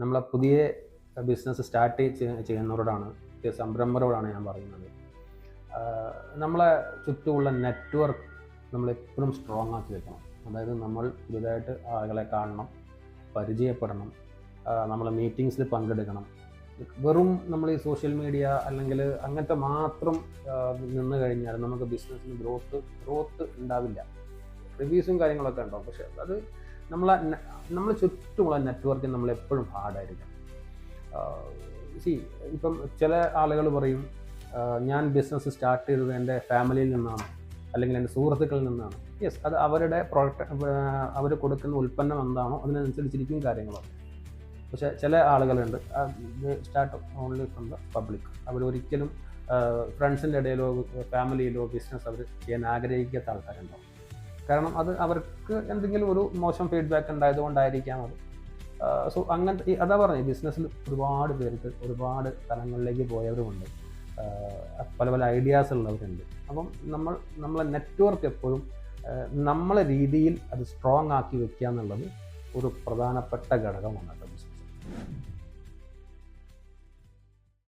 നമ്മളെ പുതിയ business start ചെയ്യുന്നവരോടാണ്, സംരംഭകരോടാണ് ഞാൻ പറയുന്നത്. നമ്മളെ ചുറ്റുമുള്ള നെറ്റ്വർക്ക് നമ്മളെപ്പോഴും സ്ട്രോങ് ആക്കി വെക്കണം. അതായത് നമ്മൾ പുതുതായിട്ട് ആളുകളെ കാണണം, പരിചയപ്പെടണം, നമ്മളെ മീറ്റിങ്സിൽ പങ്കെടുക്കണം. വെറും നമ്മൾ ഈ സോഷ്യൽ മീഡിയ അല്ലെങ്കിൽ അങ്ങനത്തെ മാത്രം നിന്ന് കഴിഞ്ഞാൽ നമുക്ക് ബിസിനസ്സിന് ഗ്രോത്ത് ഉണ്ടാവില്ല. റിവ്യൂസും കാര്യങ്ങളൊക്കെ ഉണ്ടാവും, പക്ഷെ അത് നമ്മളെ ചുറ്റുമുള്ള നെറ്റ്വർക്കിന് നമ്മളെപ്പോഴും ഹാർഡായിരിക്കണം. ഇപ്പം ചില ആളുകൾ പറയും, ഞാൻ ബിസിനസ് സ്റ്റാർട്ട് ചെയ്തത് എൻ്റെ ഫാമിലിയിൽ നിന്നാണ് അല്ലെങ്കിൽ എൻ്റെ സുഹൃത്തുക്കളിൽ നിന്നാണ്. യെസ്, അത് അവരുടെ അവർ കൊടുക്കുന്ന ഉൽപ്പന്നം എന്താണോ അതിനനുസരിച്ചിരിക്കും കാര്യങ്ങളൊക്കെ. പക്ഷേ ചില ആളുകളുണ്ട്, start only from the public. അവരൊരിക്കലും ഫ്രണ്ട്സിൻ്റെ ഇടയിലോ ഫാമിലിയിലോ ബിസിനസ് അവർ ചെയ്യാൻ ആഗ്രഹിക്കാത്ത ആൾക്കാരുണ്ടാവും. കാരണം അത് അവർക്ക് എന്തെങ്കിലും ഒരു മോശം ഫീഡ്ബാക്ക് ഉണ്ടായതുകൊണ്ടായിരിക്കാം അത്. സോ അങ്ങനത്തെ അതാ പറഞ്ഞത്, ബിസിനസ്സിൽ ഒരുപാട് പേർക്ക് ഒരുപാട് തലങ്ങളിലേക്ക് പോയവരുമുണ്ട്, പല പല ഐഡിയാസ് ഉള്ളവരുണ്ട്. അപ്പം നമ്മളെ നെറ്റ്വർക്ക് എപ്പോഴും നമ്മളെ രീതിയിൽ അത് സ്ട്രോങ് ആക്കി വെക്കുക എന്നുള്ളത് ഒരു പ്രധാനപ്പെട്ട ഘടകമാണ്.